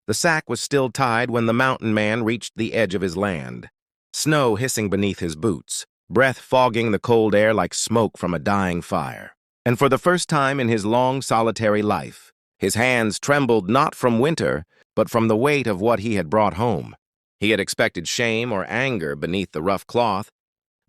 The sack was still tied when the mountain man reached the edge of his land. Snow hissing beneath his boots, breath fogging the cold air like smoke from a dying fire. And for the first time in his long, solitary life, his hands trembled not from winter, but from the weight of what he had brought home. He had expected shame or anger beneath the rough cloth,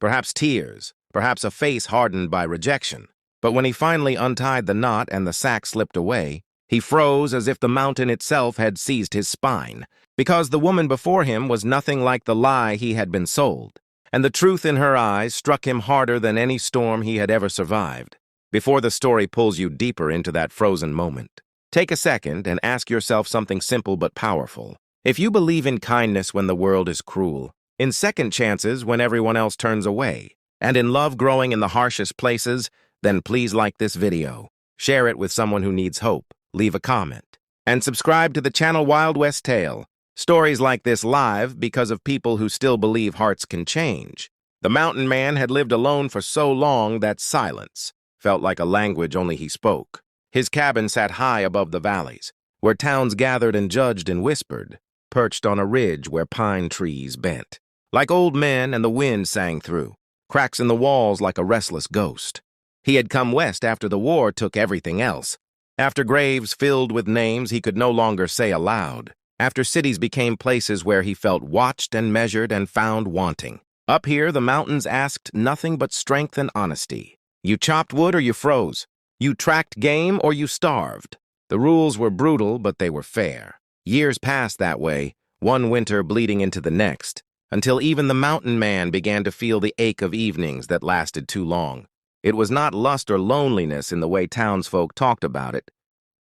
perhaps tears, perhaps a face hardened by rejection. But when he finally untied the knot and the sack slipped away, he froze as if the mountain itself had seized his spine, because the woman before him was nothing like the lie he had been sold, and the truth in her eyes struck him harder than any storm he had ever survived. Before the story pulls you deeper into that frozen moment, take a second and ask yourself something simple but powerful. If you believe in kindness when the world is cruel, in second chances when everyone else turns away, and in love growing in the harshest places, then please like this video, share it with someone who needs hope, leave a comment, and subscribe to the channel Wild West Tale. Stories like this live because of people who still believe hearts can change. The mountain man had lived alone for so long that silence felt like a language only he spoke. His cabin sat high above the valleys, where towns gathered and judged and whispered, perched on a ridge where pine trees bent. Like old men and the wind sang through, cracks in the walls like a restless ghost. He had come west after the war took everything else. After graves filled with names he could no longer say aloud. After cities became places where he felt watched and measured and found wanting. Up here, the mountains asked nothing but strength and honesty. You chopped wood or you froze. You tracked game or you starved. The rules were brutal, but they were fair. Years passed that way, one winter bleeding into the next, until even the mountain man began to feel the ache of evenings that lasted too long. It was not lust or loneliness in the way townsfolk talked about it,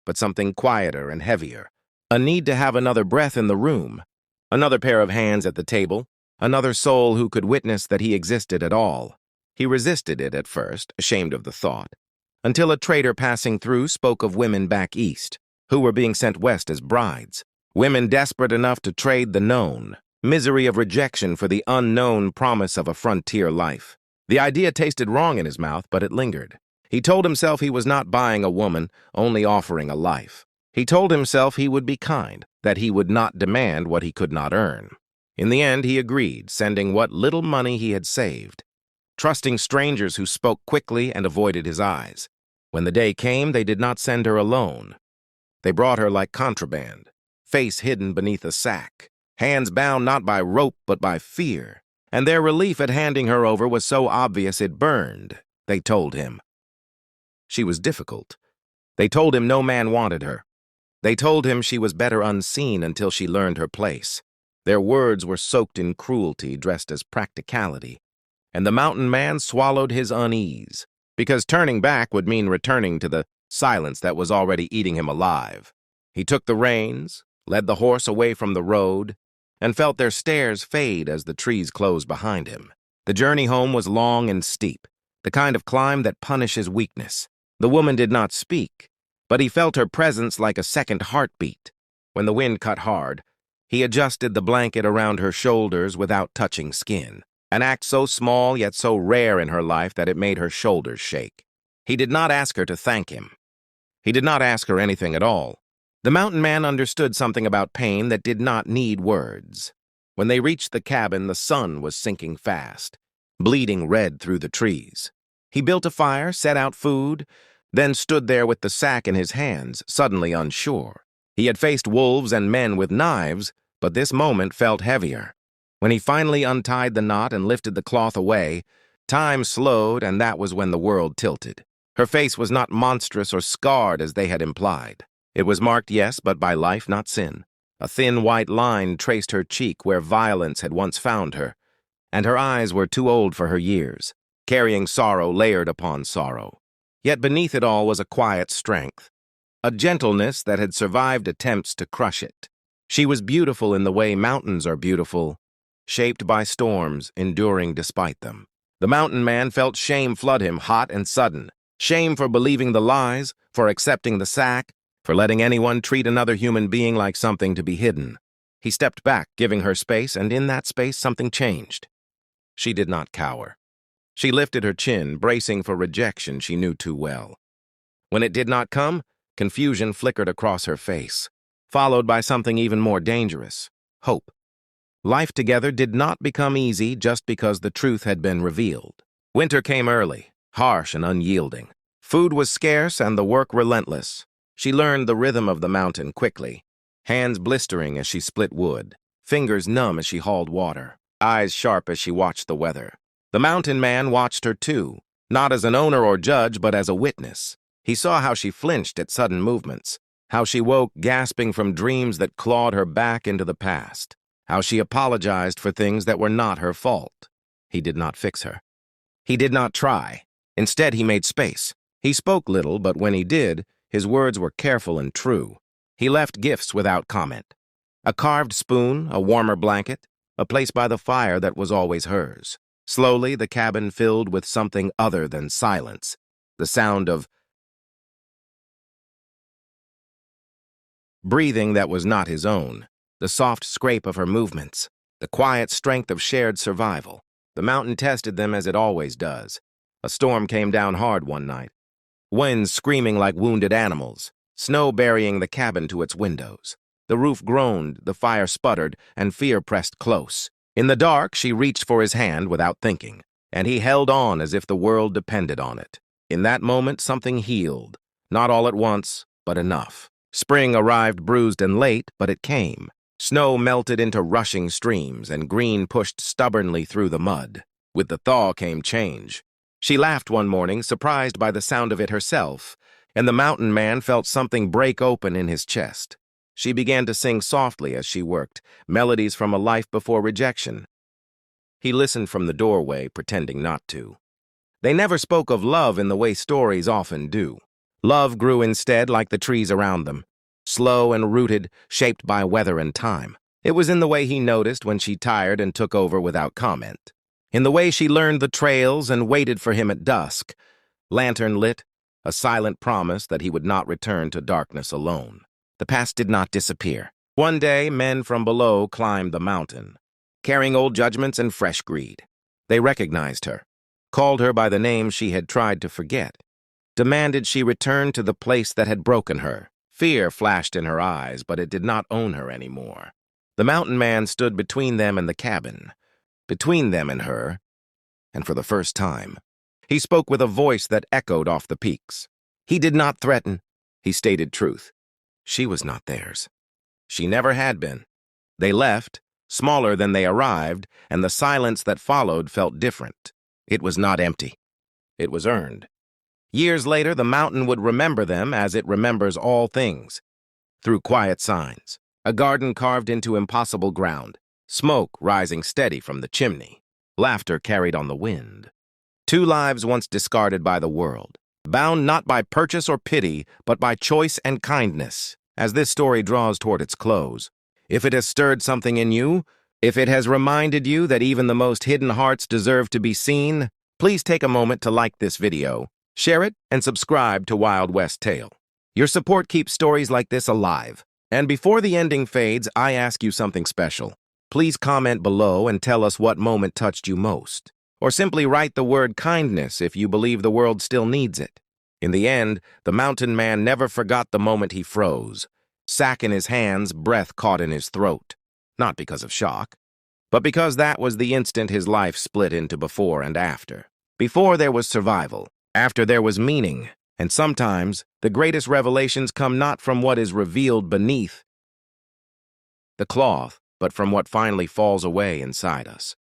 but something quieter and heavier. A need to have another breath in the room, another pair of hands at the table, another soul who could witness that he existed at all. He resisted it at first, ashamed of the thought, until a trader passing through spoke of women back east, who were being sent west as brides, women desperate enough to trade the known, misery of rejection for the unknown promise of a frontier life. The idea tasted wrong in his mouth, but it lingered. He told himself he was not buying a woman, only offering a life. He told himself he would be kind, that he would not demand what he could not earn. In the end, he agreed, sending what little money he had saved, trusting strangers who spoke quickly and avoided his eyes. When the day came, they did not send her alone. They brought her like contraband, face hidden beneath a sack, hands bound not by rope but by fear. And their relief at handing her over was so obvious it burned, they told him. She was difficult. They told him no man wanted her. They told him she was better unseen until she learned her place. Their words were soaked in cruelty dressed as practicality. And the mountain man swallowed his unease, because turning back would mean returning to the silence that was already eating him alive. He took the reins, led the horse away from the road, and felt their stares fade as the trees closed behind him. The journey home was long and steep, the kind of climb that punishes weakness. The woman did not speak, but he felt her presence like a second heartbeat. When the wind cut hard, he adjusted the blanket around her shoulders without touching skin, an act so small yet so rare in her life that it made her shoulders shake. He did not ask her to thank him. He did not ask her anything at all. The mountain man understood something about pain that did not need words. When they reached the cabin, the sun was sinking fast, bleeding red through the trees. He built a fire, set out food, then stood there with the sack in his hands, suddenly unsure. He had faced wolves and men with knives, but this moment felt heavier. When he finally untied the knot and lifted the cloth away, time slowed, and that was when the world tilted. Her face was not monstrous or scarred as they had implied. It was marked, yes, but by life, not sin. A thin white line traced her cheek where violence had once found her, and her eyes were too old for her years, carrying sorrow layered upon sorrow. Yet beneath it all was a quiet strength, a gentleness that had survived attempts to crush it. She was beautiful in the way mountains are beautiful, shaped by storms, enduring despite them. The mountain man felt shame flood him, hot and sudden. Shame for believing the lies, for accepting the sack, for letting anyone treat another human being like something to be hidden. He stepped back, giving her space, and in that space something changed. She did not cower. She lifted her chin, bracing for rejection she knew too well. When it did not come, confusion flickered across her face. followed by something even more dangerous: hope. Life together did not become easy just because the truth had been revealed. Winter came early, harsh and unyielding. Food was scarce and the work relentless. She learned the rhythm of the mountain quickly, hands blistering as she split wood, fingers numb as she hauled water, eyes sharp as she watched the weather. The mountain man watched her too, not as an owner or judge, but as a witness. He saw how she flinched at sudden movements, how she woke gasping from dreams that clawed her back into the past, how she apologized for things that were not her fault. He did not fix her. He did not try. Instead, he made space. He spoke little, but when he did, his words were careful and true. He left gifts without comment: a carved spoon, a warmer blanket, a place by the fire that was always hers. Slowly, the cabin filled with something other than silence, the sound of breathing that was not his own, the soft scrape of her movements, the quiet strength of shared survival. The mountain tested them as it always does. A storm came down hard one night, winds screaming like wounded animals, snow burying the cabin to its windows. The roof groaned, the fire sputtered, and fear pressed close. In the dark, she reached for his hand without thinking, and he held on as if the world depended on it. In that moment, something healed, not all at once, but enough. Spring arrived bruised and late, but it came. Snow melted into rushing streams, and green pushed stubbornly through the mud. With the thaw came change. She laughed one morning, surprised by the sound of it herself, and the mountain man felt something break open in his chest. She began to sing softly as she worked, melodies from a life before rejection. He listened from the doorway, pretending not to. They never spoke of love in the way stories often do. Love grew instead like the trees around them, slow and rooted, shaped by weather and time. It was in the way he noticed when she tired and took over without comment, in the way she learned the trails and waited for him at dusk, lantern lit, a silent promise that he would not return to darkness alone. The past did not disappear. One day, men from below climbed the mountain, carrying old judgments and fresh greed. They recognized her, called her by the name she had tried to forget, demanded she return to the place that had broken her. Fear flashed in her eyes, but it did not own her anymore. The mountain man stood between them and the cabin, between them and her, and for the first time, he spoke with a voice that echoed off the peaks. He did not threaten. He stated truth. She was not theirs. She never had been. They left, smaller than they arrived, and the silence that followed felt different. It was not empty. It was earned. Years later, the mountain would remember them as it remembers all things, through quiet signs, a garden carved into impossible ground, smoke rising steady from the chimney, laughter carried on the wind. Two lives once discarded by the world, bound not by purchase or pity, but by choice and kindness. As this story draws toward its close, if it has stirred something in you, if it has reminded you that even the most hidden hearts deserve to be seen, please take a moment to like this video, share it, and subscribe to Wild West Tale. Your support keeps stories like this alive. And before the ending fades, I ask you something special. Please comment below and tell us what moment touched you most. Or simply write the word kindness if you believe the world still needs it. In the end, the mountain man never forgot the moment he froze, sack in his hands, breath caught in his throat. Not because of shock, but because that was the instant his life split into before and after. Before there was survival, after there was meaning, and sometimes the greatest revelations come not from what is revealed beneath the cloth, but from what finally falls away inside us.